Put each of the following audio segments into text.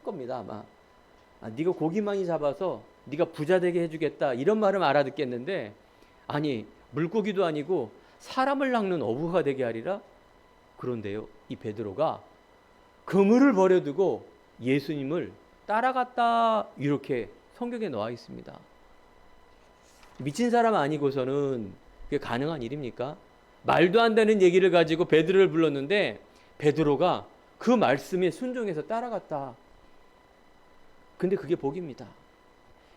겁니다 아마. 네가 고기 많이 잡아서 네가 부자 되게 해주겠다 이런 말은 알아듣겠는데, 아니 물고기도 아니고 사람을 낚는 어부가 되게 하리라. 그런데요, 이 베드로가 그물을 버려두고 예수님을 따라갔다, 이렇게 성경에 나와 있습니다. 미친 사람 아니고서는 그게 가능한 일입니까? 말도 안 되는 얘기를 가지고 베드로를 불렀는데 베드로가 그 말씀에 순종해서 따라갔다. 근데 그게 복입니다.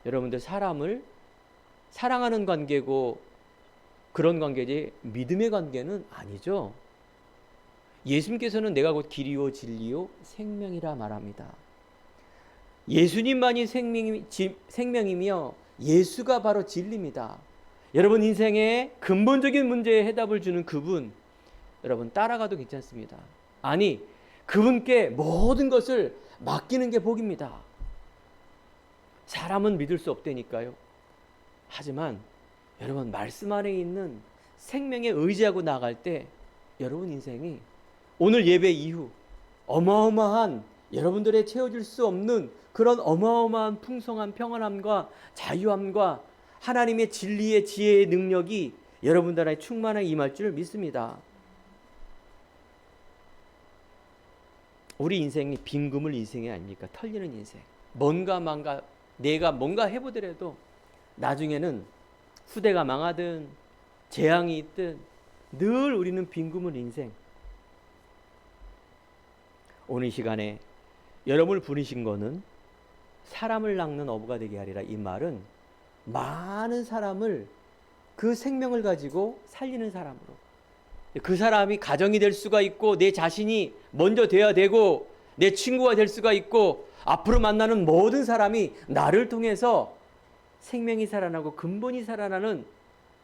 여러분들, 사람을 사랑하는 관계고 그런 관계지 믿음의 관계는 아니죠. 예수님께서는 내가 곧 길이요 진리요 생명이라 말합니다. 예수님만이 생명이며 예수가 바로 진리입니다. 여러분 인생의 근본적인 문제에 해답을 주는 그분, 여러분 따라가도 괜찮습니다. 아니, 그분께 모든 것을 맡기는 게 복입니다. 사람은 믿을 수 없다니까요. 하지만 여러분, 말씀 안에 있는 생명에 의지하고 나갈 때 여러분 인생이 오늘 예배 이후 어마어마한, 여러분들의 채워질 수 없는 그런 어마어마한 풍성한 평안함과 자유함과 하나님의 진리의 지혜의 능력이 여러분들의 충만하게 임할 줄 믿습니다. 우리 인생이 빈 그물 인생이 아닙니까? 털리는 인생. 내가 뭔가 해보더라도 나중에는 후대가 망하든 재앙이 있든 늘 우리는 빈 그물 인생. 오늘 시간에 여러분을 부르신 거는 사람을 낚는 어부가 되게 하리라. 이 말은 많은 사람을, 그 생명을 가지고 살리는 사람으로, 그 사람이 가정이 될 수가 있고 내 자신이 먼저 돼야 되고 내 친구가 될 수가 있고 앞으로 만나는 모든 사람이 나를 통해서 생명이 살아나고 근본이 살아나는,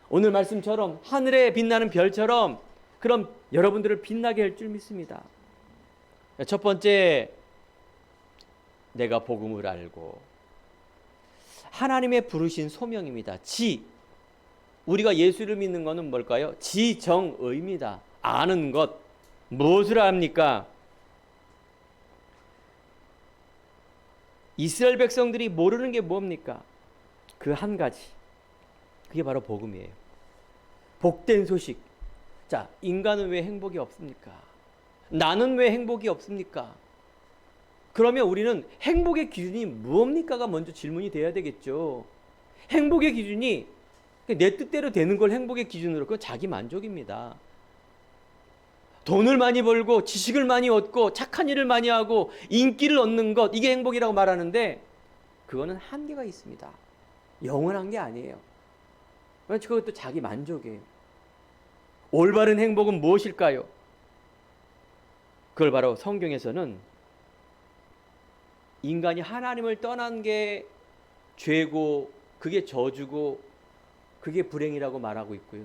오늘 말씀처럼 하늘에 빛나는 별처럼 그럼 여러분들을 빛나게 할 줄 믿습니다. 첫 번째, 내가 복음을 알고, 하나님의 부르신 소명입니다. 우리가 예수를 믿는 것은 뭘까요? 지정의입니다. 아는 것. 무엇을 압니까? 이스라엘 백성들이 모르는 게 뭡니까? 그 한 가지. 그게 바로 복음이에요. 복된 소식. 자, 인간은 왜 행복이 없습니까? 나는 왜 행복이 없습니까? 그러면 우리는 행복의 기준이 무엇입니까가 먼저 질문이 돼야 되겠죠. 행복의 기준이 내 뜻대로 되는 걸 행복의 기준으로, 그건 자기 만족입니다. 돈을 많이 벌고 지식을 많이 얻고 착한 일을 많이 하고 인기를 얻는 것, 이게 행복이라고 말하는데 그거는 한계가 있습니다. 영원한 게 아니에요. 그것도 자기 만족이에요. 올바른 행복은 무엇일까요? 그걸 바로 성경에서는 인간이 하나님을 떠난 게 죄고 그게 저주고 그게 불행이라고 말하고 있고요.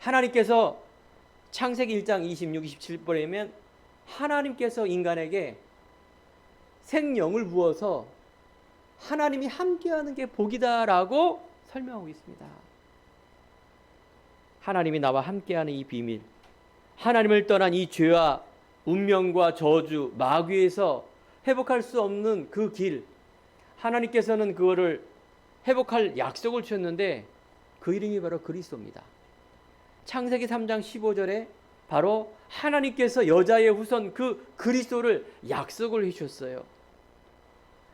하나님께서 창세기 1장 26, 27절에 보면 하나님께서 인간에게 생명을 부어서 하나님이 함께하는 게 복이다라고 설명하고 있습니다. 하나님이 나와 함께하는 이 비밀, 하나님을 떠난 이 죄와 운명과 저주, 마귀에서 회복할 수 없는 그 길, 하나님께서는 그거를 회복할 약속을 주셨는데 그 이름이 바로 그리스도입니다. 창세기 3장 15절에 바로 하나님께서 여자의 후손 그 그리스도를 약속을 해주셨어요.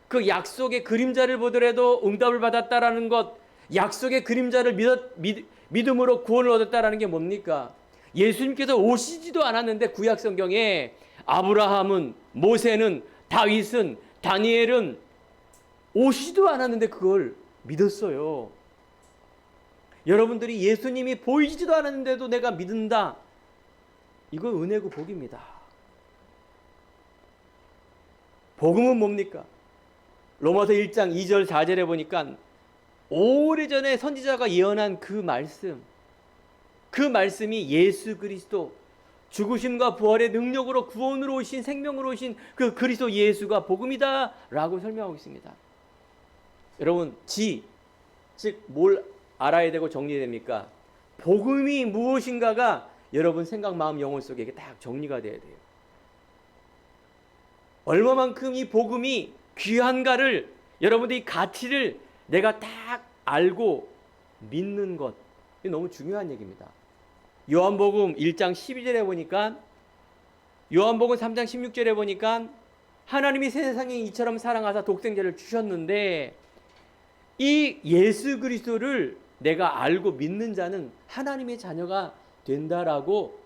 그 약속의 그림자를 보더라도 응답을 받았다라는 것, 약속의 그림자를 믿음으로 구원을 얻었다라는 게 뭡니까? 예수님께서 오시지도 않았는데 구약 성경에 아브라함은, 모세는, 다윗은, 다니엘은 오시지도 않았는데 그걸 믿었어요. 여러분들이 예수님이 보이지도 않았는데도 내가 믿는다. 이건 은혜고 복입니다. 복음은 뭡니까? 로마서 1장 2절 4절에 보니까 오래전에 선지자가 예언한 그 말씀, 그 말씀이 예수 그리스도 죽으심과 부활의 능력으로 구원으로 오신, 생명으로 오신 그 그리스도 예수가 복음이다 라고 설명하고 있습니다. 여러분, 즉 뭘 알아야 되고 정리해야 됩니까? 복음이 무엇인가가 여러분 생각, 마음, 영혼 속에 딱 정리가 돼야 돼요. 얼마만큼 이 복음이 귀한가를, 여러분들이 가치를 내가 딱 알고 믿는 것, 이게 너무 중요한 얘기입니다. 요한복음 1장 12절에 보니까, 요한복음 3장 16절에 보니까 하나님이 세상에 이처럼 사랑하사 독생자를 주셨는데, 이 예수 그리스도를 내가 알고 믿는 자는 하나님의 자녀가 된다라고,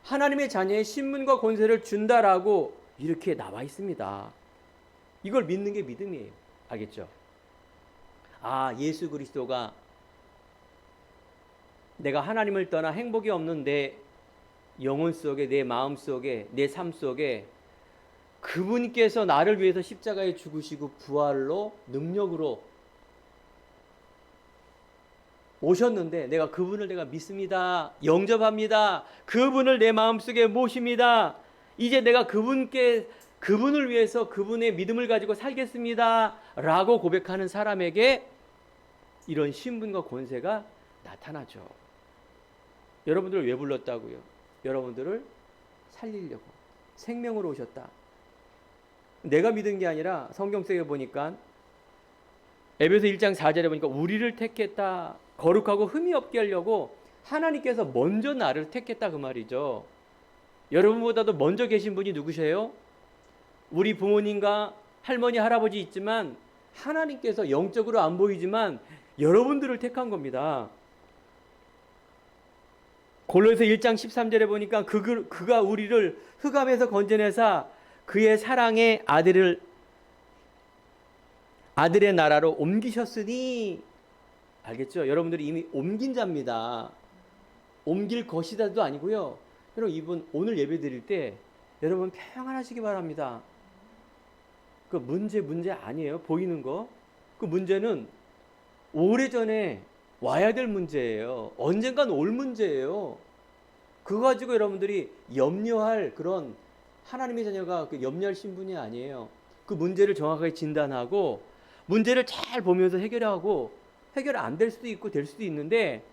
하나님의 자녀의 신분과 권세를 준다라고 이렇게 나와 있습니다. 이걸 믿는 게 믿음이에요. 알겠죠? 아, 예수 그리스도가 내가 하나님을 떠나 행복이 없는 내 영혼 속에, 내 마음 속에, 내 삶 속에 그분께서 나를 위해서 십자가에 죽으시고 부활로 능력으로 오셨는데, 내가 그분을 내가 믿습니다. 영접합니다. 그분을 내 마음속에 모십니다. 이제 내가 그분을 위해서 그분의 믿음을 가지고 살겠습니다. 라고 고백하는 사람에게 이런 신분과 권세가 나타나죠. 여러분들을 왜 불렀다고요? 여러분들을 살리려고. 생명으로 오셨다. 내가 믿은 게 아니라 성경 속에 보니까 에베소 1장 4절에 보니까 우리를 택했다. 거룩하고 흠이 없게 하려고 하나님께서 먼저 나를 택했다, 그 말이죠. 여러분보다도 먼저 계신 분이 누구세요? 우리 부모님과 할머니, 할아버지 있지만 하나님께서 영적으로 안 보이지만 여러분들을 택한 겁니다. 골로새 1장 13절에 보니까 그가 우리를 흑암에서 건져내사 그의 사랑의 아들의 나라로 옮기셨으니, 알겠죠? 여러분들이 이미 옮긴 자입니다. 옮길 것이다도 아니고요. 여러분, 이분 오늘 예배 드릴 때 여러분 평안하시기 바랍니다. 그 문제 아니에요. 보이는 거. 그 문제는 오래전에 와야 될 문제예요. 언젠간 올 문제예요. 그거 가지고 여러분들이 염려할 그런 하나님의 자녀가 염려할 신분이 아니에요. 그 문제를 정확하게 진단하고 문제를 잘 보면서 해결하고, 해결 안 될 수도 있고 될 수도 있는데,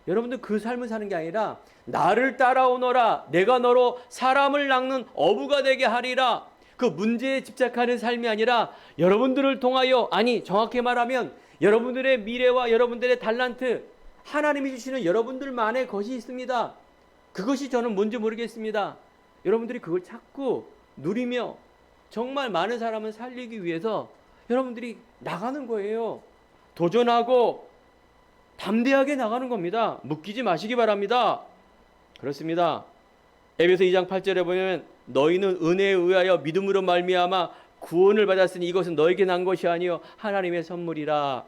여러분들 그 삶을 사는 게 아니라 나를 따라오너라, 내가 너로 사람을 낚는 어부가 되게 하리라, 그 문제에 집착하는 삶이 아니라 여러분들을 통하여, 아니 정확히 말하면 여러분들의 미래와 여러분들의 달란트, 하나님이 주시는 여러분들만의 것이 있습니다. 그것이 저는 뭔지 모르겠습니다. 여러분들이 그걸 찾고 누리며 정말 많은 사람을 살리기 위해서 여러분들이 나가는 거예요. 도전하고 담대하게 나가는 겁니다. 묶이지 마시기 바랍니다. 그렇습니다. 에베소 2장 8절에 보면 너희는 은혜에 의하여 믿음으로 말미암아 구원을 받았으니 이것은 너에게 난 것이 아니요 하나님의 선물이라.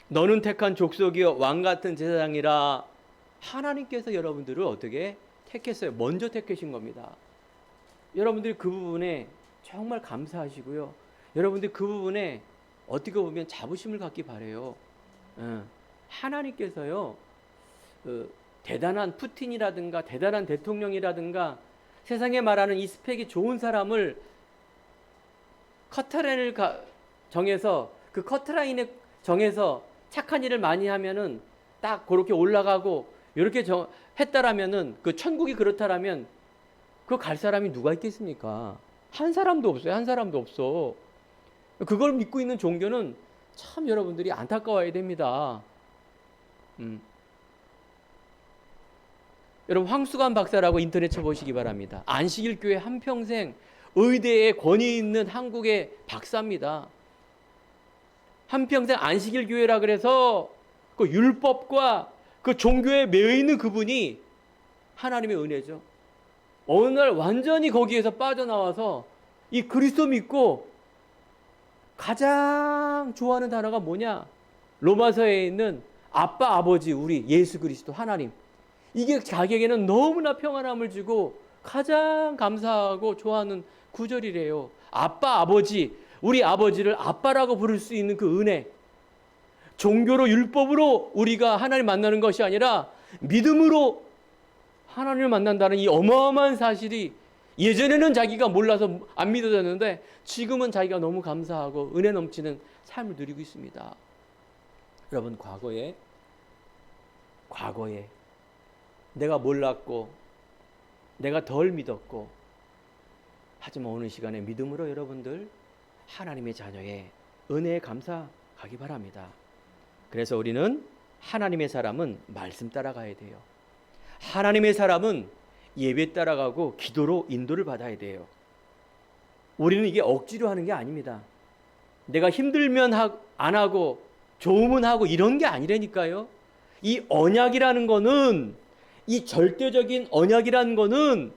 너는 택한 족속이요 왕 같은 제사장이라. 하나님께서 여러분들을 어떻게 택했어요? 먼저 택하신 겁니다. 여러분들이 그 부분에 정말 감사하시고요. 여러분들이 그 부분에 어떻게 보면 자부심을 갖기 바래요. 하나님께서요, 대단한 푸틴이라든가 대단한 대통령이라든가 세상에 말하는 이 스펙이 좋은 사람을 커트라인을 정해서, 그 커트라인에 정해서 착한 일을 많이 하면은 딱 그렇게 올라가고, 이렇게 했다라면은, 그 천국이 그렇다라면 그 갈 사람이 누가 있겠습니까? 한 사람도 없어요. 한 사람도 없어. 그걸 믿고 있는 종교는 참 여러분들이 안타까워야 됩니다. 여러분, 황수관 박사라고 인터넷 쳐보시기 바랍니다. 안식일 교회 한평생 의대에 권위 있는 한국의 박사입니다. 한평생 안식일 교회라 그래서 그 율법과 그 종교에 매여 있는 그분이 하나님의 은혜죠. 어느 날 완전히 거기에서 빠져나와서 이 그리스도 믿고 가장 좋아하는 단어가 뭐냐? 로마서에 있는 아빠, 아버지, 우리 예수 그리스도 하나님. 이게 자기에게는 너무나 평안함을 주고 가장 감사하고 좋아하는 구절이래요. 아빠, 아버지, 우리 아버지를 아빠라고 부를 수 있는 그 은혜. 종교로, 율법으로 우리가 하나님 만나는 것이 아니라 믿음으로 하나님을 만난다는 이 어마어마한 사실이, 예전에는 자기가 몰라서 안 믿어졌는데 지금은 자기가 너무 감사하고 은혜 넘치는 삶을 누리고 있습니다. 여러분, 과거에 내가 몰랐고 내가 덜 믿었고 하지만 오늘 시간에 믿음으로 여러분들 하나님의 자녀의 은혜에 감사하기 바랍니다. 그래서 우리는 하나님의 사람은 말씀 따라가야 돼요. 하나님의 사람은 예배 따라가고 기도로 인도를 받아야 돼요. 우리는 이게 억지로 하는 게 아닙니다. 내가 힘들면 안 하고 좋으면 하고 이런 게 아니라니까요. 이 언약이라는 거는, 이 절대적인 언약이라는 거는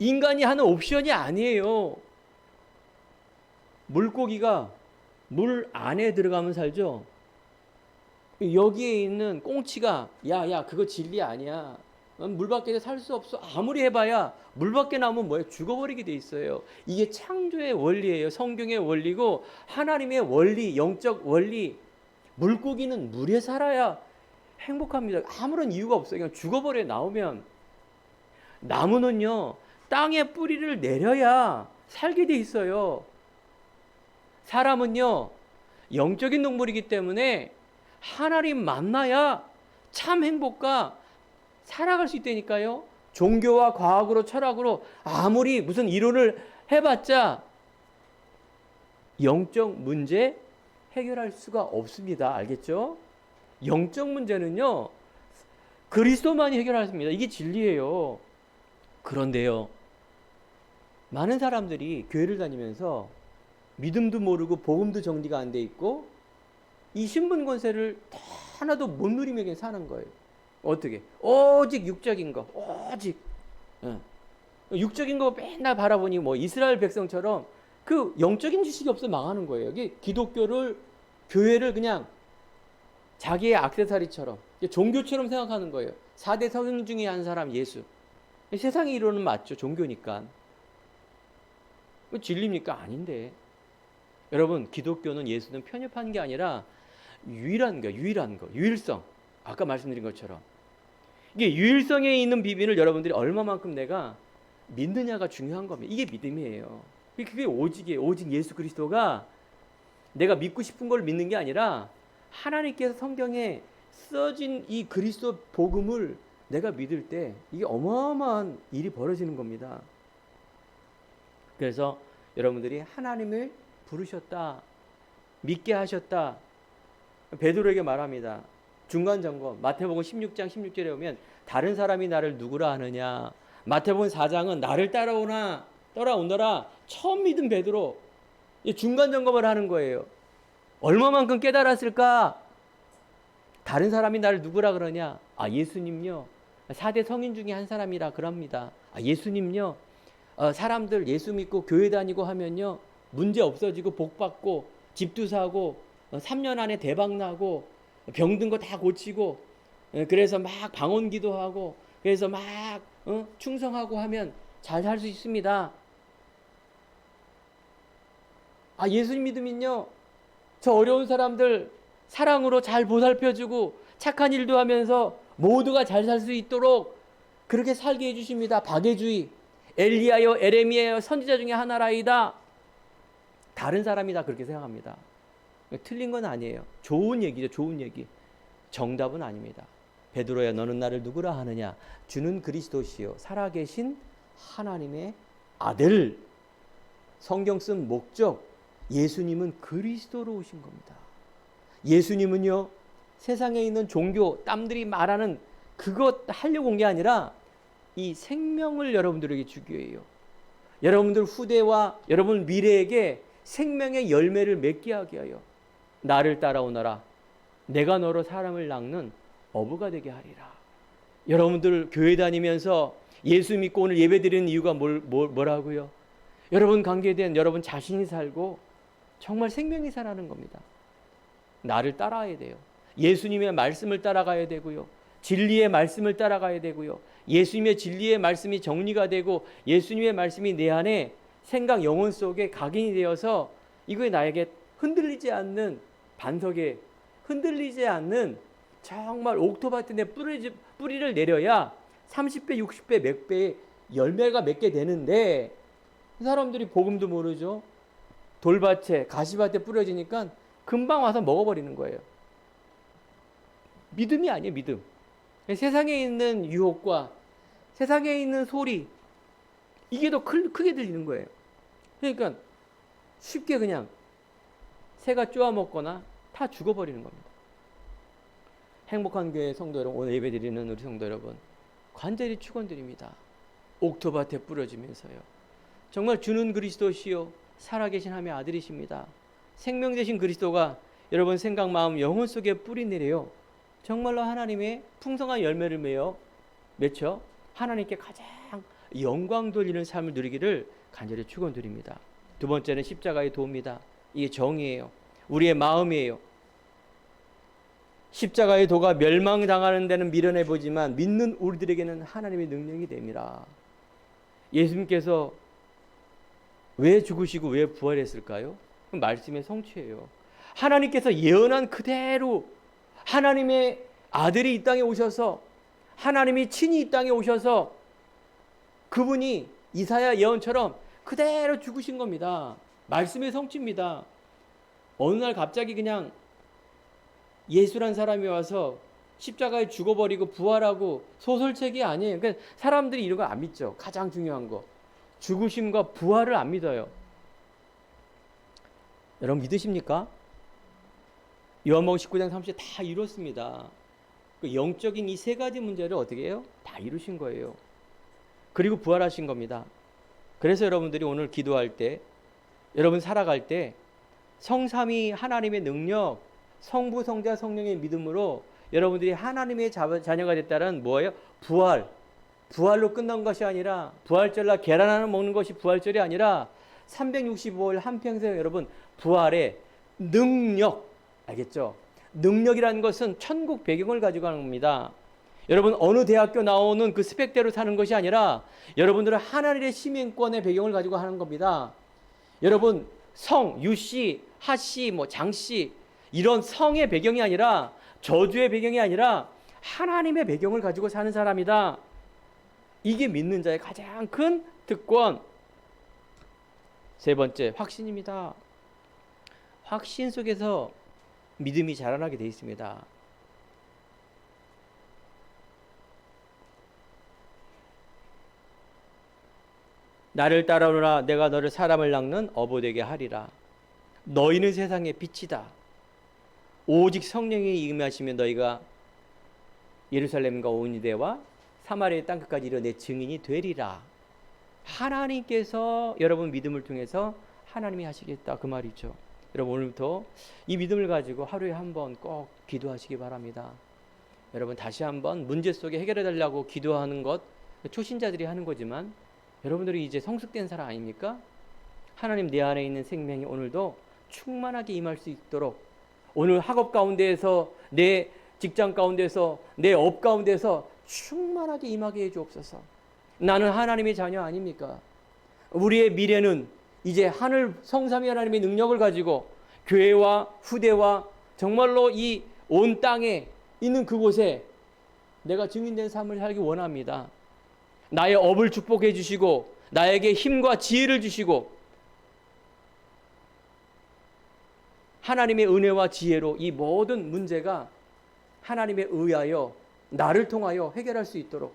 인간이 하는 옵션이 아니에요. 물고기가 물 안에 들어가면 살죠. 여기에 있는 꽁치가 야 그거 진리 아니야, 물 밖에 살 수 없어, 아무리 해봐야 물 밖에 나오면 뭐예요? 죽어버리게 돼 있어요. 이게 창조의 원리예요. 성경의 원리고 하나님의 원리, 영적 원리. 물고기는 물에 살아야 행복합니다. 아무런 이유가 없어요. 그냥 죽어버려 나오면. 나무는요, 땅에 뿌리를 내려야 살게 돼 있어요. 사람은요, 영적인 동물이기 때문에 하나님 만나야 참 행복과 살아갈 수 있다니까요. 종교와 과학으로 철학으로 아무리 무슨 이론을 해봤자 영적 문제 해결할 수가 없습니다. 알겠죠? 영적 문제는요, 그리스도만이 해결할 수 있습니다. 이게 진리예요. 그런데요, 많은 사람들이 교회를 다니면서 믿음도 모르고 복음도 정리가 안 돼 있고 이 신분 권세를 하나도 못 누리며 그냥 사는 거예요. 어떻게? 오직 육적인 거, 오직 육적인 거 맨날 바라보니 뭐 이스라엘 백성처럼 그 영적인 지식이 없어 망하는 거예요. 이게 기독교를, 교회를 그냥 자기의 액세서리처럼, 종교처럼 생각하는 거예요. 4대 성인 중에 한 사람 예수. 세상의 이론은 맞죠. 종교니까. 진리입니까? 아닌데. 여러분, 기독교는, 예수는 편협한 게 아니라 유일한 거, 유일성. 아까 말씀드린 것처럼. 이게 유일성에 있는 비밀을 여러분들이 얼마만큼 내가 믿느냐가 중요한 겁니다. 이게 믿음이에요. 그게 오직이에요. 오직 예수 그리스도가 내가 믿고 싶은 걸 믿는 게 아니라 하나님께서 성경에 써진 이 그리스도 복음을 내가 믿을 때 이게 어마어마한 일이 벌어지는 겁니다. 그래서 여러분들이 하나님을 부르셨다, 믿게 하셨다. 베드로에게 말합니다. 중간 점검, 마태복음 16장 16절에 보면 다른 사람이 나를 누구라 하느냐. 마태복음 4장은 나를 따라오너라. 처음 믿은 베드로, 중간 점검을 하는 거예요. 얼마만큼 깨달았을까? 다른 사람이 나를 누구라 그러냐? 아, 예수님요. 4대 성인 중에 한 사람이라 그럽니다. 아, 예수님요. 사람들 예수 믿고 교회 다니고 하면요, 문제 없어지고 복 받고 집도 사고 3년 안에 대박 나고 병든 거 다 고치고, 그래서 막 방언 기도하고, 그래서 막 충성하고 하면 잘 살 수 있습니다. 아, 예수님 믿으면요, 저 어려운 사람들 사랑으로 잘 보살펴주고 착한 일도 하면서 모두가 잘 살 수 있도록 그렇게 살게 해주십니다. 박애주의, 엘리야여 에레미야여 선지자 중에 하나라이다. 다른 사람이다 그렇게 생각합니다. 틀린 건 아니에요. 좋은 얘기죠. 좋은 얘기. 정답은 아닙니다. 베드로야, 너는 나를 누구라 하느냐? 주는 그리스도시요 살아계신 하나님의 아들. 성경 쓴 목적, 예수님은 그리스도로 오신 겁니다. 예수님은요, 세상에 있는 종교, 땀들이 말하는 그것 하려고 온 게 아니라 이 생명을 여러분들에게 주기 위해요. 여러분들 후대와 여러분 미래에게 생명의 열매를 맺게 하게 하여 나를 따라오너라. 내가 너로 사람을 낚는 어부가 되게 하리라. 여러분들 교회 다니면서 예수 믿고 오늘 예배 드리는 이유가 뭐라고요? 여러분 관계에 대한 여러분 자신이 살고 정말 생명이 살아나는 겁니다. 나를 따라야 돼요. 예수님의 말씀을 따라가야 되고요. 진리의 말씀을 따라가야 되고요. 예수님의 진리의 말씀이 정리가 되고 예수님의 말씀이 내 안에 생각, 영혼 속에 각인이 되어서 이거에 나에게 흔들리지 않는 반석에 흔들리지 않는 정말 옥토밭에 뿌리를 내려야 30배, 60배, 몇 배의 열매가 맺게 되는데, 사람들이 복음도 모르죠. 돌밭에, 가시밭에 뿌려지니까 금방 와서 먹어버리는 거예요. 믿음이 아니에요, 믿음. 세상에 있는 유혹과 세상에 있는 소리, 이게 더 크게 들리는 거예요. 그러니까 쉽게 그냥 새가 쪼아먹거나 다 죽어버리는 겁니다. 행복한 교회 성도 여러분, 오늘 예배드리는 우리 성도 여러분, 간절히 축원드립니다. 옥토밭에 뿌려지면서요, 정말 주는 그리스도시요 살아계신 하나님의 아들이십니다. 생명 되신 그리스도가 여러분 생각, 마음, 영혼 속에 뿌리 내려요, 정말로 하나님의 풍성한 열매를 맺혀 하나님께 가장 영광 돌리는 삶을 누리기를 간절히 축원드립니다. 두 번째는 십자가의 도입니다. 이게 정의예요. 우리의 마음이에요. 십자가의 도가 멸망당하는 데는 미련해 보지만 믿는 우리들에게는 하나님의 능력이 됩니다. 예수님께서 왜 죽으시고 왜 부활했을까요? 말씀의 성취예요. 하나님께서 예언한 그대로 하나님의 아들이 이 땅에 오셔서, 하나님이 친히 이 땅에 오셔서 그분이 이사야 예언처럼 그대로 죽으신 겁니다. 말씀의 성취입니다. 어느 날 갑자기 그냥 예수란 사람이 와서 십자가에 죽어버리고 부활하고 소설책이 아니에요. 그러니까 사람들이 이런 거 안 믿죠. 가장 중요한 거, 죽으심과 부활을 안 믿어요. 여러분 믿으십니까? 요한복음 19장 30절 다 이뤘습니다. 그 영적인 이 세 가지 문제를 어떻게 해요? 다 이루신 거예요. 그리고 부활하신 겁니다. 그래서 여러분들이 오늘 기도할 때, 여러분 살아갈 때 성삼위 하나님의 능력, 성부, 성자, 성령의 믿음으로 여러분들이 하나님의 자녀가 됐다는 뭐예요? 부활로 끝난 것이 아니라, 부활절날 계란 하나 먹는 것이 부활절이 아니라 365일 한평생 여러분 부활의 능력, 알겠죠? 능력이라는 것은 천국 배경을 가지고 하는 겁니다. 여러분 어느 대학교 나오는 그 스펙대로 사는 것이 아니라 여러분들은 하나님의 시민권의 배경을 가지고 하는 겁니다. 여러분 성, 유씨, 하씨, 장씨 이런 성의 배경이 아니라, 저주의 배경이 아니라 하나님의 배경을 가지고 사는 사람이다. 이게 믿는 자의 가장 큰 특권. 세 번째, 확신입니다. 확신 속에서 믿음이 자라나게 되어 있습니다. 나를 따라오라. 내가 너를 사람을 낚는 어부되게 하리라. 너희는 세상의 빛이다. 오직 성령이 임하시면 너희가 예루살렘과 온 유대와 사마리아의 땅끝까지 이르러 내 증인이 되리라. 하나님께서 여러분 믿음을 통해서 하나님이 하시겠다, 그 말이죠. 여러분 오늘부터 이 믿음을 가지고 하루에 한 번 꼭 기도하시기 바랍니다. 여러분 다시 한번 문제 속에 해결해 달라고 기도하는 것 초신자들이 하는 거지만, 여러분들이 이제 성숙된 사람 아닙니까? 하나님 내 안에 있는 생명이 오늘도 충만하게 임할 수 있도록, 오늘 학업 가운데에서, 내 직장 가운데서, 내 업 가운데서 충만하게 임하게 해주옵소서. 나는 하나님의 자녀 아닙니까? 우리의 미래는 이제 하늘 성삼위 하나님의 능력을 가지고 교회와 후대와 정말로 이 온 땅에 있는 그곳에 내가 증인된 삶을 살기 원합니다. 나의 업을 축복해 주시고 나에게 힘과 지혜를 주시고 하나님의 은혜와 지혜로 이 모든 문제가 하나님에 의하여 나를 통하여 해결할 수 있도록,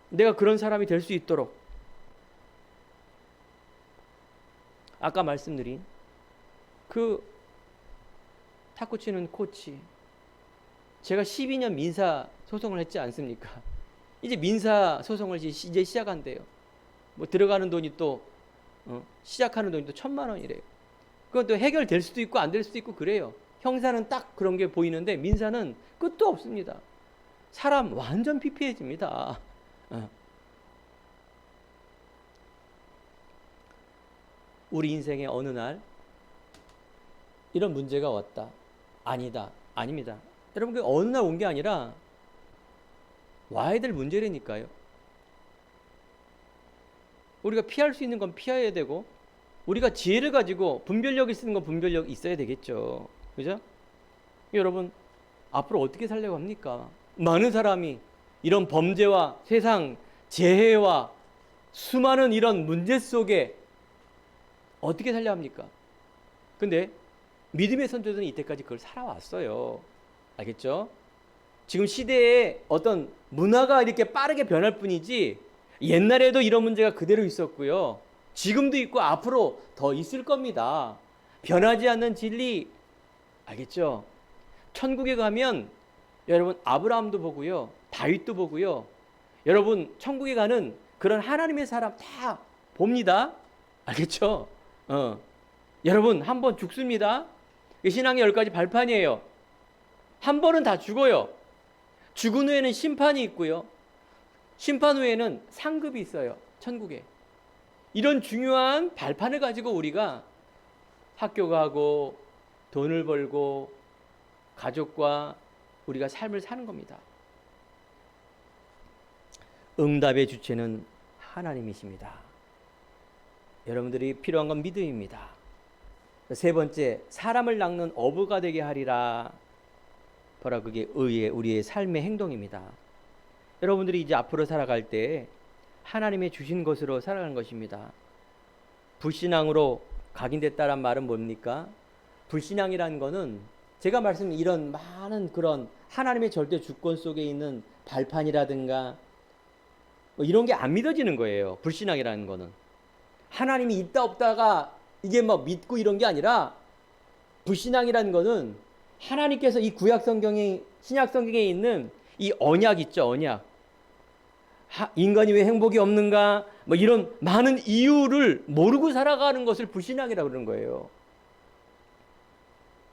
내가 그런 사람이 될 수 있도록, 아까 말씀드린 그 탁구 치는 코치, 제가 12년 민사 소송을 했지 않습니까? 이제 민사 소송을 이제 시작한대요. 들어가는 돈이 또 시작하는 돈이 또 1,000만 원이래요. 그건 또 해결될 수도 있고 안 될 수도 있고 그래요. 형사는 딱 그런 게 보이는데 민사는 끝도 없습니다. 사람 완전 피폐해집니다. 우리 인생의 어느 날 이런 문제가 왔다. 아니다. 아닙니다. 여러분 그 어느 날 온 게 아니라 와야 될 문제라니까요. 우리가 피할 수 있는 건 피해야 되고, 우리가 지혜를 가지고 분별력이 쓰는 건 분별력이 있어야 되겠죠. 그죠? 여러분 앞으로 어떻게 살려고 합니까? 많은 사람이 이런 범죄와 세상 재해와 수많은 이런 문제 속에 어떻게 살려 합니까? 근데 믿음의 선조들은 이때까지 그걸 살아왔어요. 알겠죠? 지금 시대에 어떤 문화가 이렇게 빠르게 변할 뿐이지 옛날에도 이런 문제가 그대로 있었고요. 지금도 있고 앞으로 더 있을 겁니다. 변하지 않는 진리 알겠죠? 천국에 가면 여러분 아브라함도 보고요. 다윗도 보고요. 여러분 천국에 가는 그런 하나님의 사람 다 봅니다. 알겠죠? 여러분 한 번 죽습니다. 신앙의 10가지 발판이에요. 한 번은 다 죽어요. 죽은 후에는 심판이 있고요. 심판 후에는 상급이 있어요. 천국에. 이런 중요한 발판을 가지고 우리가 학교 가고 돈을 벌고 가족과 우리가 삶을 사는 겁니다. 응답의 주체는 하나님이십니다. 여러분들이 필요한 건 믿음입니다. 세 번째, 사람을 낚는 어부가 되게 하리라. 바로 그게 우리의 삶의 행동입니다. 여러분들이 이제 앞으로 살아갈 때 하나님의 주신 것으로 살아가는 것입니다. 불신앙으로 각인됐다란 말은 뭡니까? 불신앙이라는 거는 제가 말씀드린 이런 많은 그런 하나님의 절대 주권 속에 있는 발판이라든가 뭐 이런 게 안 믿어지는 거예요. 불신앙이라는 거는. 하나님이 있다 없다가 이게 막 믿고 이런 게 아니라 불신앙이라는 거는 하나님께서 이 구약 성경에 신약 성경에 있는 이 언약 있죠. 언약. 인간이 왜 행복이 없는가? 뭐 이런 많은 이유를 모르고 살아가는 것을 불신앙이라고 그러는 거예요.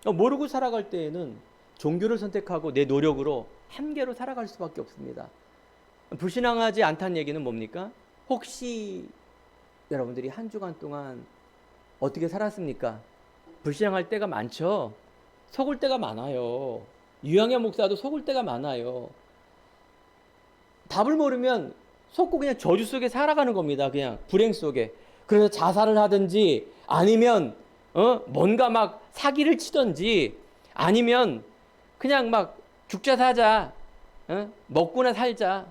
모르고 살아갈 때에는 종교를 선택하고 내 노력으로 한계로 살아갈 수밖에 없습니다. 불신앙하지 않다는 얘기는 뭡니까? 혹시 여러분들이 한 주간 동안 어떻게 살았습니까? 불신앙할 때가 많죠. 속을 때가 많아요. 유영애 목사도 속을 때가 많아요. 답을 모르면 속고 그냥 저주 속에 살아가는 겁니다. 그냥 불행 속에. 그래서 자살을 하든지 아니면 뭔가 막 사기를 치든지 아니면 그냥 막 죽자 사자, 먹고나 살자.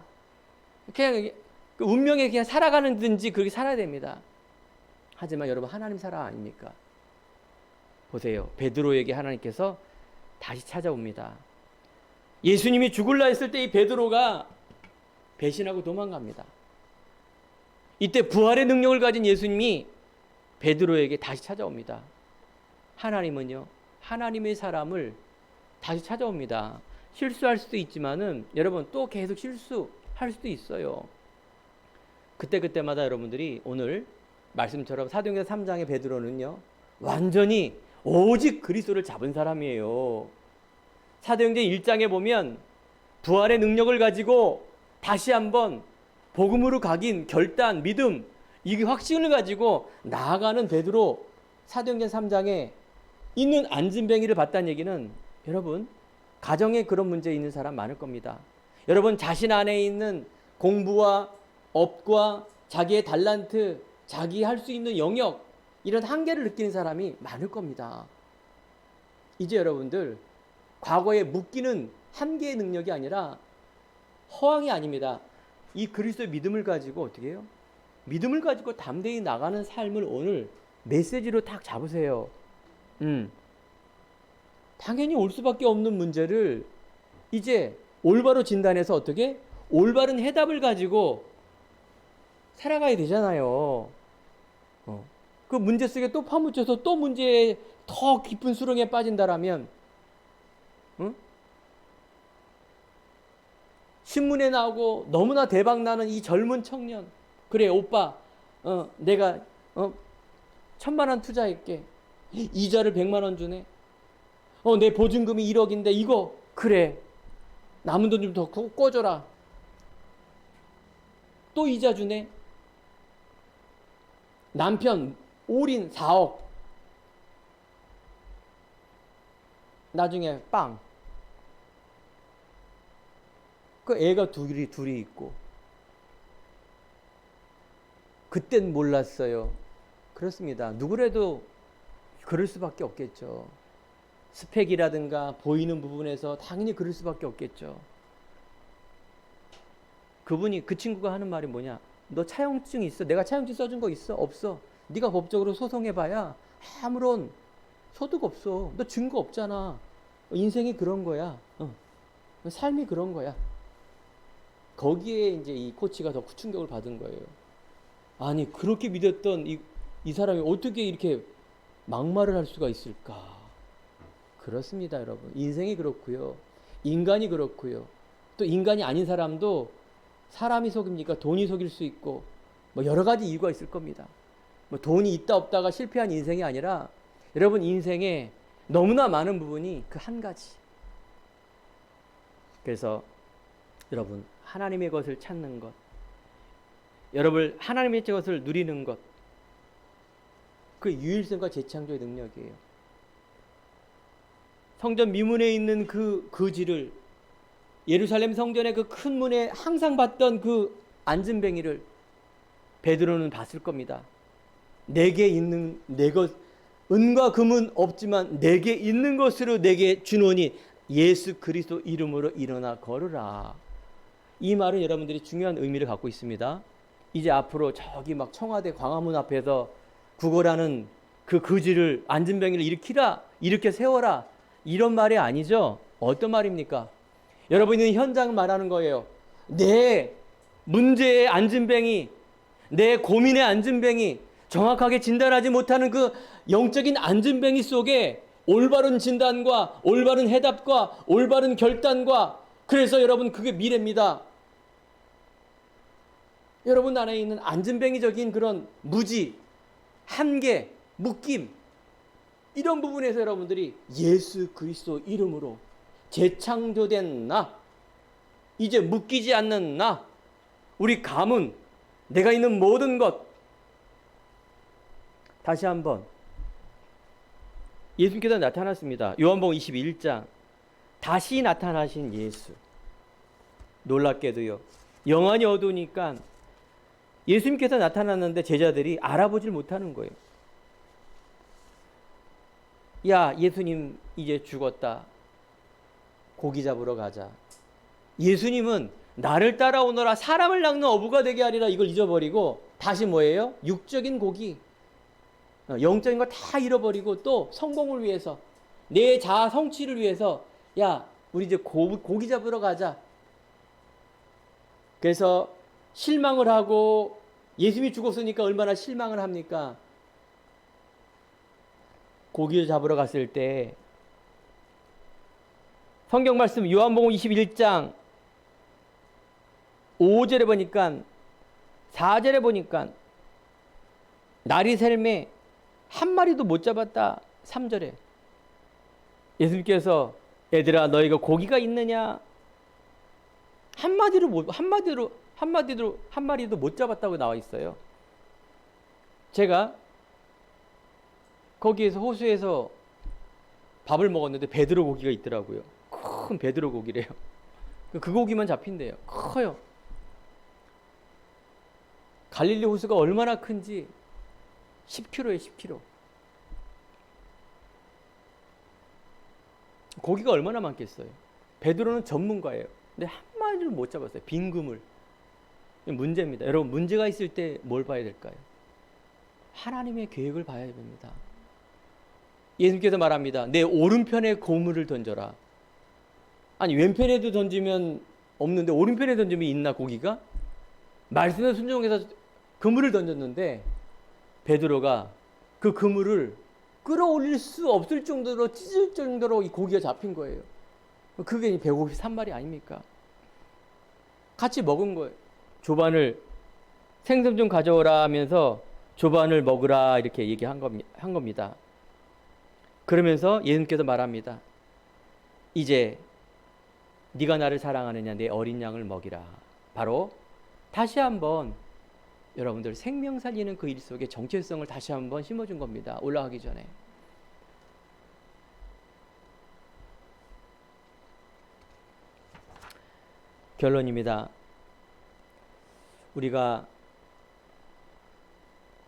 그냥 그 운명에 그냥 살아가는 든지 그렇게 살아야 됩니다. 하지만 여러분 하나님 사람 아닙니까? 보세요. 베드로에게 하나님께서 다시 찾아옵니다. 예수님이 죽을라 했을 때 이 베드로가 배신하고 도망갑니다. 이때 부활의 능력을 가진 예수님이 베드로에게 다시 찾아옵니다. 하나님은요, 하나님의 사람을 다시 찾아옵니다. 실수할 수도 있지만은 여러분 또 계속 실수할 수도 있어요. 그때마다 여러분들이 오늘 말씀처럼 사도행전 3장의 베드로는요, 완전히 오직 그리스도를 잡은 사람이에요. 사도행전 1장에 보면 부활의 능력을 가지고 다시 한번 복음으로 각인, 결단, 믿음, 이 확신을 가지고 나아가는 베드로, 사도행전 3장에 있는 안진뱅이를 봤다는 얘기는 여러분 가정에 그런 문제 있는 사람 많을 겁니다. 여러분 자신 안에 있는 공부와 업과 자기의 달란트, 자기 할 수 있는 영역, 이런 한계를 느끼는 사람이 많을 겁니다. 이제 여러분들 과거에 묶이는 한계의 능력이 아니라 허황이 아닙니다. 이 그리스도의 믿음을 가지고 어떻게 해요? 믿음을 가지고 담대히 나가는 삶을 오늘 메시지로 딱 잡으세요. 당연히 올 수밖에 없는 문제를 이제 올바로 진단해서 어떻게 올바른 해답을 가지고 살아가야 되잖아요. 그 문제 속에 또 파묻혀서 또 문제에 더 깊은 수렁에 빠진다라면, 신문에 나오고 너무나 대박 나는 이 젊은 청년, 그래 오빠, 내가 1,000만 원 투자할게. 이자를 100만 원 주네. 내 보증금이 1억인데 이거 그래. 남은 돈 좀 더 꿔줘라. 또 이자 주네. 남편 올인 4억. 나중에 빵. 그 애가 둘이 있고. 그땐 몰랐어요. 그렇습니다. 누구라도 그럴 수밖에 없겠죠. 스펙이라든가 보이는 부분에서 당연히 그럴 수밖에 없겠죠. 그 친구가 하는 말이 뭐냐? 너 차용증 있어? 내가 차용증 써준 거 있어? 없어. 네가 법적으로 소송해봐야 아무런 소득 없어. 너 증거 없잖아. 인생이 그런 거야. 삶이 그런 거야. 거기에 이제 이 코치가 더 충격을 받은 거예요. 아니 그렇게 믿었던 이 사람이 어떻게 이렇게 막말을 할 수가 있을까? 그렇습니다, 여러분. 인생이 그렇고요. 인간이 그렇고요. 또 인간이 아닌 사람도 사람이 속입니까? 돈이 속일 수 있고 뭐 여러 가지 이유가 있을 겁니다. 뭐 돈이 있다 없다가 실패한 인생이 아니라 여러분 인생에 너무나 많은 부분이 그 한 가지. 그래서 여러분 하나님의 것을 찾는 것, 여러분 하나님의 것을 누리는 것, 그 유일성과 재창조의 능력이에요. 성전 미문에 있는 그 거지를, 예루살렘 성전의 그 큰 문에 항상 봤던 그 안진뱅이를 베드로는 봤을 겁니다. 내게 있는 내 것, 은과 금은 없지만 내게 있는 것으로 내게 주노니 예수 그리스도 이름으로 일어나 걸으라. 이 말은 여러분들이 중요한 의미를 갖고 있습니다. 이제 앞으로 저기 막 청와대 광화문 앞에서 구걸하는 그 거지를, 안진뱅이를 일으키라, 일으켜 세워라, 이런 말이 아니죠. 어떤 말입니까? 여러분이 현장을 말하는 거예요. 내 문제의 안진뱅이, 내 고민의 안진뱅이, 정확하게 진단하지 못하는 그 영적인 안진뱅이 속에 올바른 진단과 올바른 해답과 올바른 결단과, 그래서 여러분 그게 미래입니다. 여러분 안에 있는 안진뱅이적인 그런 무지, 한계, 묶임, 이런 부분에서 여러분들이 예수 그리스도 이름으로 재창조된 나, 이제 묶이지 않는 나, 우리 가문, 내가 있는 모든 것. 다시 한번 예수님께서 나타났습니다. 요한복음 21장 다시 나타나신 예수. 놀랍게도요, 영안이 어두우니까 예수님께서 나타났는데 제자들이 알아보질 못하는 거예요. 야, 예수님 이제 죽었다. 고기 잡으러 가자. 예수님은 나를 따라오너라 사람을 낚는 어부가 되게 하리라, 이걸 잊어버리고 다시 뭐예요? 육적인 고기, 영적인 거 다 잃어버리고 또 성공을 위해서, 내 자아 성취를 위해서, 야 우리 이제 고기 잡으러 가자. 그래서 실망을 하고, 예수님이 죽었으니까 얼마나 실망을 합니까? 고기를 잡으러 갔을 때 성경 말씀 요한복음 21장 5절에 보니까, 4절에 보니까 날이 셀매 한 마리도 못 잡았다. 3절에 예수님께서 얘들아 너희가 고기가 있느냐, 한 마리도 못 잡았다고 나와 있어요. 제가 거기에서 호수에서 밥을 먹었는데 베드로 고기가 있더라고요. 큰 베드로 고기래요. 그 고기만 잡힌대요. 커요. 갈릴리 호수가 얼마나 큰지 10km에 10km. 고기가 얼마나 많겠어요. 베드로는 전문가예요. 근데 한 마리를 못 잡았어요. 빈 그물. 문제입니다. 여러분 문제가 있을 때 뭘 봐야 될까요? 하나님의 계획을 봐야 됩니다. 예수님께서 말합니다. 내 오른편에 고물을 던져라. 아니 왼편에도 던지면 없는데 오른편에 던지면 있나 고기가? 말씀에 순종해서 그물을 던졌는데 베드로가 그 그물을 끌어올릴 수 없을 정도로, 찢을 정도로 이 고기가 잡힌 거예요. 그게 153마리 아닙니까? 같이 먹은 거예요. 조반을, 생선 좀 가져오라 하면서 조반을 먹으라 이렇게 얘기한 겁니다. 그러면서 예수님께서 말합니다. 이제 네가 나를 사랑하느냐, 내 어린 양을 먹이라. 바로 다시 한번 여러분들 생명 살리는 그 일 속에 정체성을 다시 한번 심어준 겁니다. 올라가기 전에. 결론입니다. 우리가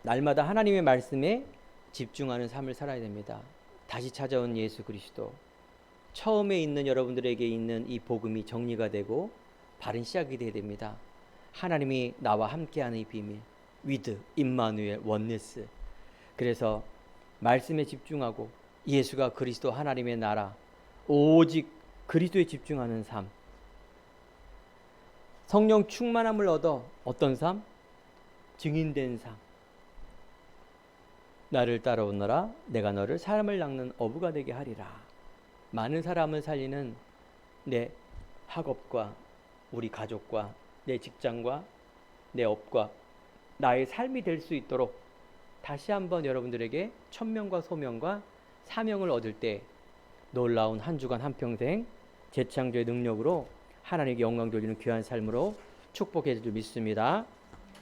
날마다 하나님의 말씀에 집중하는 삶을 살아야 됩니다. 다시 찾아온 예수 그리스도, 처음에 있는 여러분들에게 있는 이 복음이 정리가 되고 바른 시작이 되어야 됩니다. 하나님이 나와 함께하는 이 비밀, 위드, 임마누엘, 원네스. 그래서 말씀에 집중하고 예수가 그리스도 하나님의 나라, 오직 그리스도에 집중하는 삶. 성령 충만함을 얻어 어떤 삶? 증인된 삶. 나를 따라오너라 내가 너를 사람을 낚는 어부가 되게 하리라. 많은 사람을 살리는 내 학업과 우리 가족과 내 직장과 내 업과 나의 삶이 될 수 있도록 다시 한번 여러분들에게 천명과 소명과 사명을 얻을 때 놀라운 한 주간 한평생 재창조의 능력으로 하나님께 영광 돌리는 귀한 삶으로 축복해 줄 믿습니다.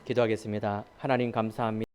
기도하겠습니다. 하나님 감사합니다.